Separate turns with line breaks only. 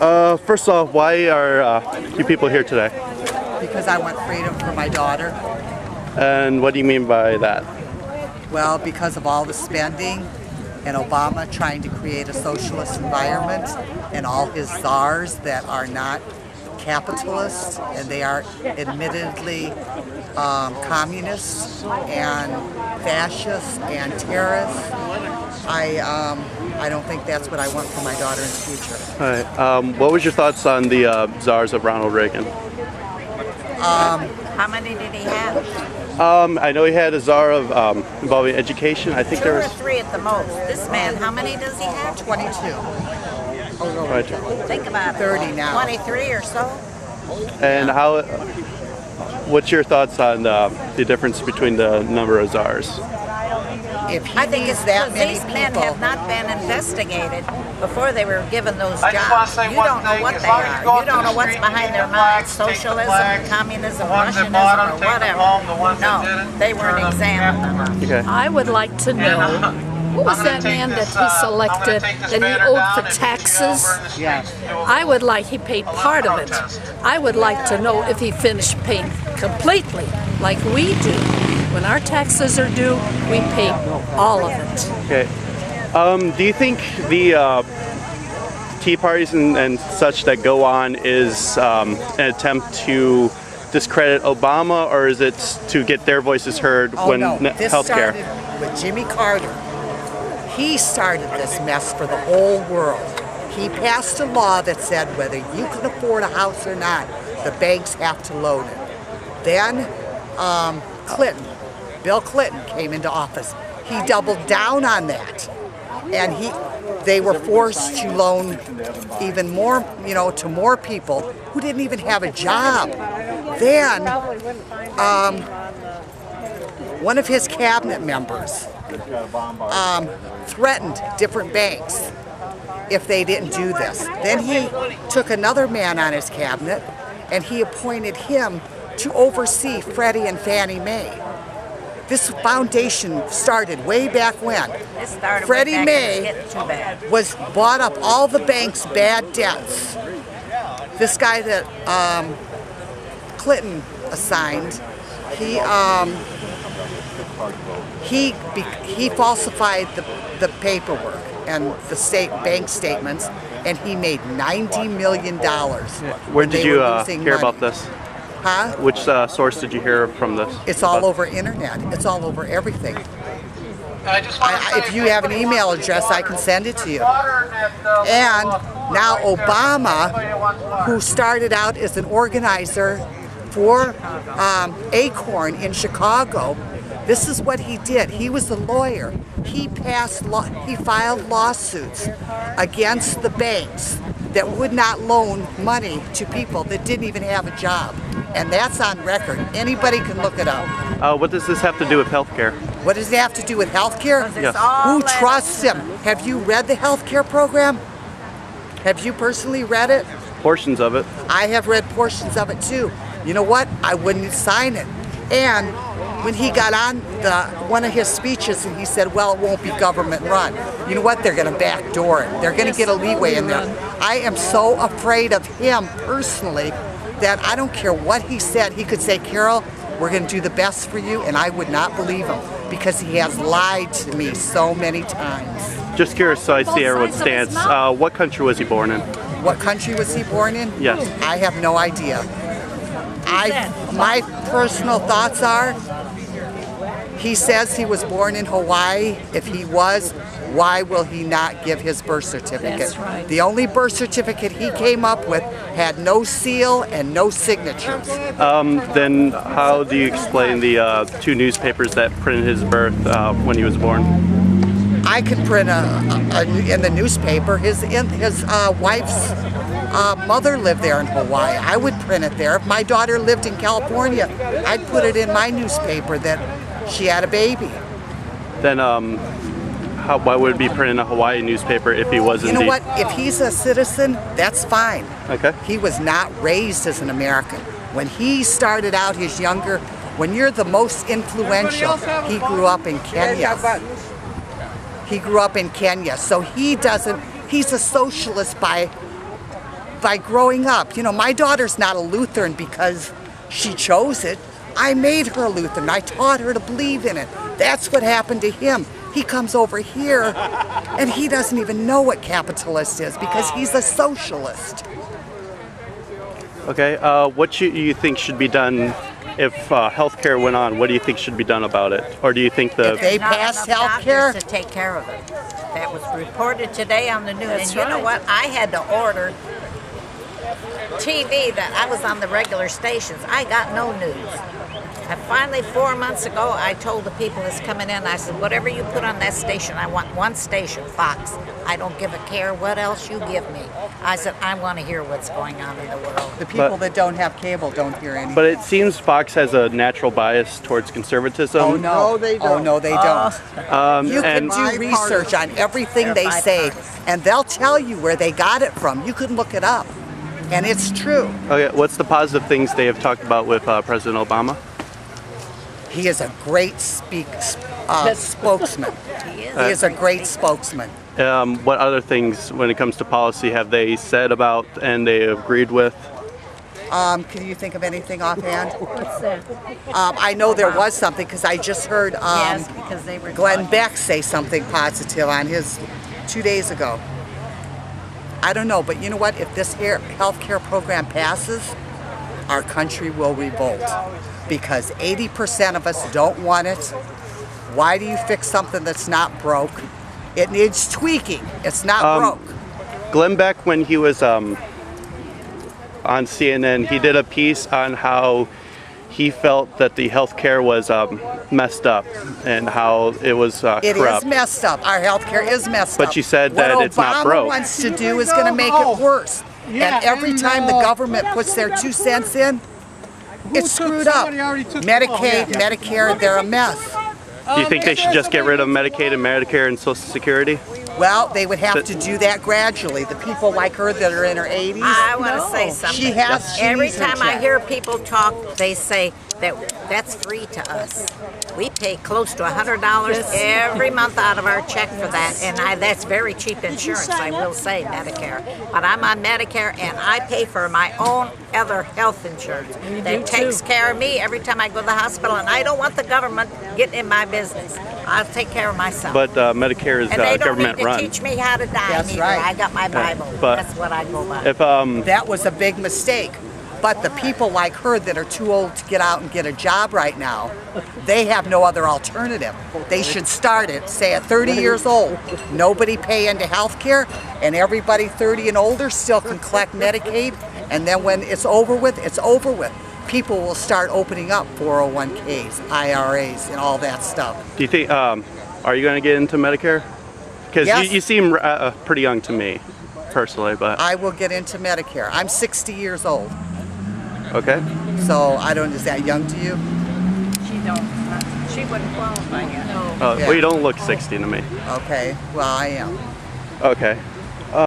First off, why are you people here today?
Because I want freedom for my daughter.
And what do you mean by that?
Well, because of all the spending and Obama trying to create a socialist environment and all his czars that are not capitalists and they are admittedly communists and fascists and terrorists. I don't think that's what I want for my daughter in the future.
All right. What was your thoughts on the czars of Ronald Reagan?
How many did he have?
I know he had a czar of involving education. I think
Two
there
or
was
three at the most. This man, how many does he have?
22.
right.
Think about it.
30 now.
23 or so.
And how? What's your thoughts on the difference between the number of czars?
If he
I think
needs
it's
that
because
many
these men
people,
have not been investigated before they were given those
I just want to
jobs.
say
You
one
don't know
thing.
what
As
they
long as you
are.
go
You
up
don't
to
know
the
what's
street,
behind
take
their
the flags,
minds.
take the
Socialism,
flags.
communism,
The ones at
Russianism,
bottom,
or
take them
whatever.
home. The ones that
No,
didn't,
they weren't
turn them
examined.
afterwards.
Okay.
I would like to know, what was that man that he selected that he owed for taxes?
Yes.
I would like, he paid part of it. I would like to know if he finished paying completely, like we do. When our taxes are due, we pay all of it.
Okay. Do you think the tea parties and such that go on is an attempt to discredit Obama, or is it to get their voices heard
Oh
when
no, this
healthcare?
started with Jimmy Carter. He started this mess for the whole world. He passed a law that said whether you can afford a house or not, the banks have to loan it. Then Bill Clinton came into office. He doubled down on that. And they were forced to loan even more, to more people who didn't even have a job. Then, one of his cabinet members threatened different banks if they didn't do this. Then he took another man on his cabinet and he appointed him to oversee Freddie and Fannie Mae. This foundation started way back when.
It started
Freddie
way back
Mae
and it's getting too bad.
bought up all the bank's bad debts. This guy that Clinton assigned, he falsified the paperwork and the bank statements, and he made $90 million.
Where did you hear about this?
Huh?
Which source did you hear from this?
It's all over internet. It's all over everything. If you have an email address, I can send it to you. And now Obama, who started out as an organizer for Acorn in Chicago, this is what he did. He was a lawyer. He filed lawsuits against the banks that would not loan money to people that didn't even have a job. And that's on record. Anybody can look it up.
What does this have to do with healthcare?
What does it have to do with healthcare?
Yes.
Who trusts him? Have you read the healthcare program? Have you personally read it?
Portions of it.
I have read portions of it too. You know what? I wouldn't sign it. And when he got on one of his speeches and he said, well, it won't be government run. You know what? They're going to backdoor it. They're going to get a leeway in there. I am so afraid of him personally that I don't care what he said. He could say, Carol, we're going to do the best for you, and I would not believe him because he has lied to me so many times.
Just curious, so I see everyone's stance. What country was he born in?
What country was he born in?
Yes.
I have no idea. My personal thoughts are, he says he was born in Hawaii. If he was, why will he not give his birth certificate?
That's right.
The only birth certificate he came up with had no seal and no signatures.
Then how do you explain the two newspapers that printed his birth when he was born?
I could print in the newspaper. His wife's mother lived there in Hawaii. I would print it there. If my daughter lived in California, I'd put it in my newspaper that she had a baby.
Then why would it be printed in a Hawaii newspaper if he was
You know what? If he's a citizen, that's fine.
Okay.
He was not raised as an American. When he started out when you're the most influential, he grew up in Kenya. He grew up in Kenya, so he's a socialist by by growing up. You know, my daughter's not a Lutheran because she chose it. I made her a Lutheran. I taught her to believe in it. That's what happened to him. He comes over here and he doesn't even know what capitalist is because he's a socialist.
Okay, what you think should be done if healthcare went on? What do you think should be done about it? Or do you think
If they passed healthcare,
to take care of it. That was reported today on the news.
That's
and you know
right.
what? I had to order TV that I was on the regular stations. I got no news. And finally, 4 months ago, I told the people that's coming in, I said, whatever you put on that station, I want one station, Fox. I don't give a care what else you give me. I said, I want to hear what's going on in the world.
the people that don't have cable don't hear anything.
But it seems Fox has a natural bias towards conservatism.
Oh no, they don't. Oh no, they don't. You can
and
do research on everything they say, and they'll tell you where they got it from. You can look it up, and it's true.
okay, what's the positive things they have talked about with President Obama?
He is a great spokesman.
He is.
He is a great spokesman.
What other things, when it comes to policy, have they said about and they agreed with?
Can you think of anything offhand?
What's that?
I know there was something because I just heard
Yes, because they were
Glenn Beck say something positive on his 2 days ago. I don't know, but you know what? If this health care program passes, our country will revolt because 80% of us don't want it. Why do you fix something that's not broke? It needs tweaking. It's not broke.
Glenn Beck, when he was on CNN, he did a piece on how he felt that the healthcare was messed up and how it was corrupt.
It is messed up. Our healthcare is messed up.
But you said that
what
it's not
Obama
broke.
wants to do is going to make it worse. And every time the government puts their 2 cents in, it's screwed up. Medicaid, Medicare, they're a mess.
Do you think they should just get rid of Medicaid and Medicare and Social Security?
Well, they would have to do that gradually. The people like her that are in her 80s,
I want to say something.
she
Every
needs her
time I
check.
hear people talk, they say that's free to us. We pay close to $100 every month out of our check for that, and that's very cheap insurance, I will say, Medicare. But I'm on Medicare, and I pay for my own other health insurance that takes care of me every time I go to the hospital, and I don't want the government getting in my business. I'll take care of myself.
But Medicare is
and they don't
government
need to
run.
teach me how to die
That's
either.
right.
I got my Bible.
But
That's what I go by.
If
That was a big mistake. But the people like her that are too old to get out and get a job right now, they have no other alternative. They should start it, say at 30 years old, nobody pay into health care, and everybody 30 and older still can collect Medicaid, and then when it's over with, it's over with. People will start opening up 401ks, IRAs, and all that stuff.
do you think, are you going to get into Medicare? Because
Yes.
you seem pretty young to me, personally, but
I will get into Medicare. I'm 60 years old,
okay.
so I don't, is that young to you?
She wouldn't qualify yet.
Well, you don't look 60 to me.
Okay, well I am.
Okay.